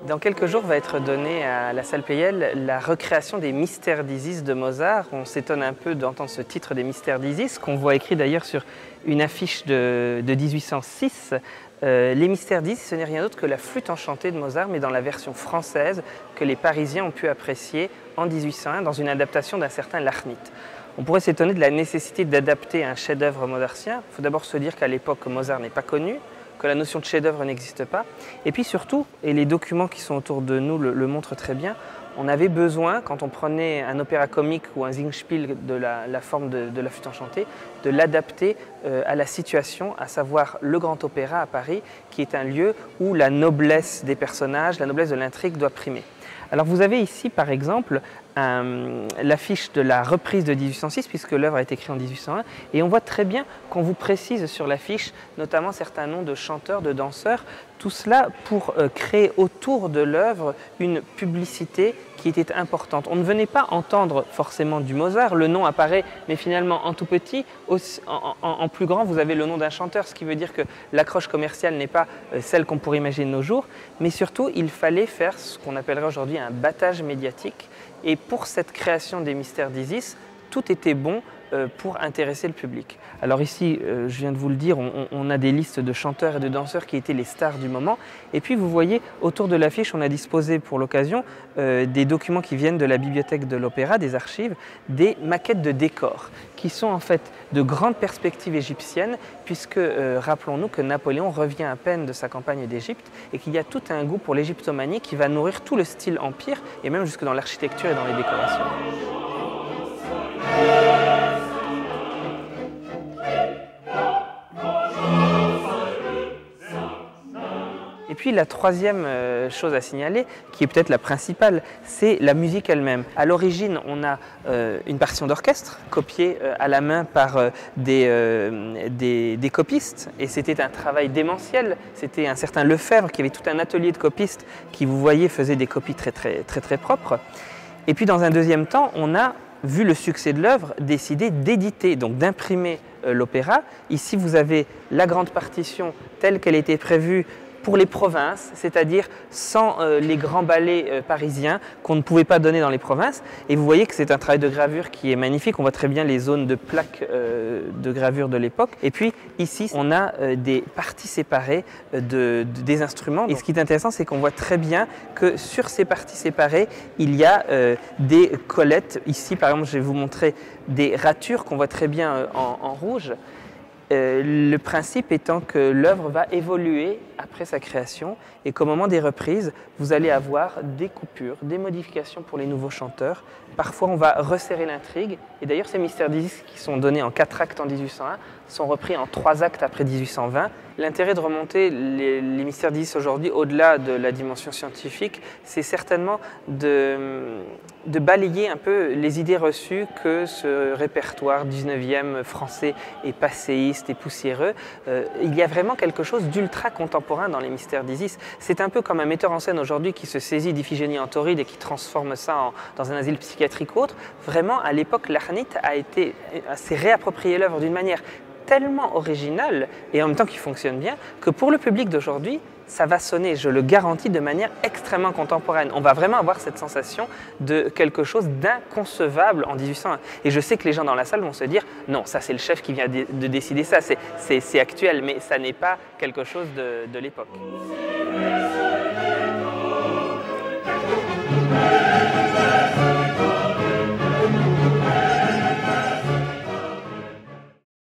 Dans quelques jours va être donnée à la salle Pleyel la recréation des Mystères d'Isis de Mozart. On s'étonne un peu d'entendre ce titre des Mystères d'Isis, qu'on voit écrit d'ailleurs sur une affiche de 1806. Les Mystères d'Isis, ce n'est rien d'autre que la flûte enchantée de Mozart, mais dans la version française que les Parisiens ont pu apprécier en 1801 dans une adaptation d'un certain Lachnit. On pourrait s'étonner de la nécessité d'adapter un chef-d'œuvre mozartien. Il faut d'abord se dire qu'à l'époque, Mozart n'est pas connu, que la notion de chef-d'œuvre n'existe pas. Et puis surtout, et les documents qui sont autour de nous le montrent très bien, on avait besoin, quand on prenait un opéra comique ou un Singspiel de la forme de la flûte enchantée, de l'adapter à la situation, à savoir le Grand Opéra à Paris, qui est un lieu où la noblesse des personnages, la noblesse de l'intrigue doit primer. Alors vous avez ici par exemple l'affiche de la reprise de 1806 puisque l'œuvre a été écrite en 1801 et on voit très bien qu'on vous précise sur l'affiche notamment certains noms de chanteurs, de danseurs, tout cela pour créer autour de l'œuvre une publicité qui était importante. On ne venait pas entendre forcément du Mozart, le nom apparaît mais finalement en tout petit, en plus grand vous avez le nom d'un chanteur, ce qui veut dire que l'accroche commerciale n'est pas celle qu'on pourrait imaginer de nos jours, mais surtout il fallait faire ce qu'on appellerait aujourd'hui un battage médiatique. Et pour cette création des Mystères d'Isis, tout était bon pour intéresser le public. Alors ici, je viens de vous le dire, on a des listes de chanteurs et de danseurs qui étaient les stars du moment. Et puis vous voyez, autour de l'affiche, on a disposé pour l'occasion des documents qui viennent de la bibliothèque de l'Opéra, des archives, des maquettes de décors, qui sont en fait de grandes perspectives égyptiennes, puisque rappelons-nous que Napoléon revient à peine de sa campagne d'Égypte et qu'il y a tout un goût pour l'égyptomanie qui va nourrir tout le style empire, et même jusque dans l'architecture et dans les décorations. Et puis la troisième chose à signaler, qui est peut-être la principale, c'est la musique elle-même. À l'origine, on a une partition d'orchestre copiée à la main par des copistes, et c'était un travail démentiel. C'était un certain Lefebvre qui avait tout un atelier de copistes qui, vous voyez, faisait des copies très propres. Et puis dans un deuxième temps, on a, vu le succès de l'œuvre, décidé d'éditer, donc d'imprimer l'opéra. Ici, vous avez la grande partition telle qu'elle était prévue pour les provinces, c'est-à-dire sans les grands ballets parisiens qu'on ne pouvait pas donner dans les provinces. Et vous voyez que c'est un travail de gravure qui est magnifique. On voit très bien les zones de plaques de gravure de l'époque. Et puis ici, on a des parties séparées des instruments. Et ce qui est intéressant, c'est qu'on voit très bien que sur ces parties séparées, il y a des collettes. Ici, par exemple, je vais vous montrer des ratures qu'on voit très bien en rouge. Le principe étant que l'œuvre va évoluer après sa création et qu'au moment des reprises, vous allez avoir des coupures, des modifications pour les nouveaux chanteurs. Parfois, on va resserrer l'intrigue. Et d'ailleurs, ces Mystères d'Isis qui sont donnés en 4 actes en 1801 sont repris en 3 actes après 1820. L'intérêt de remonter les Mystères d'Isis aujourd'hui au-delà de la dimension scientifique, c'est certainement de balayer un peu les idées reçues que ce répertoire 19e français est passéiste et poussiéreux. Il y a vraiment quelque chose d'ultra contemporain dans les Mystères d'Isis. C'est un peu comme un metteur en scène aujourd'hui qui se saisit d'Iphigénie en Tauride et qui transforme ça dans un asile psychiatrique ou autre. Vraiment, à l'époque, Lachnit s'est réapproprié l'œuvre d'une manière tellement originale et en même temps qui fonctionne bien que pour le public d'aujourd'hui, ça va sonner, je le garantis, de manière extrêmement contemporaine. On va vraiment avoir cette sensation de quelque chose d'inconcevable en 1801. Et je sais que les gens dans la salle vont se dire « Non, ça c'est le chef qui vient de décider ça, c'est actuel, mais ça n'est pas quelque chose de l'époque ».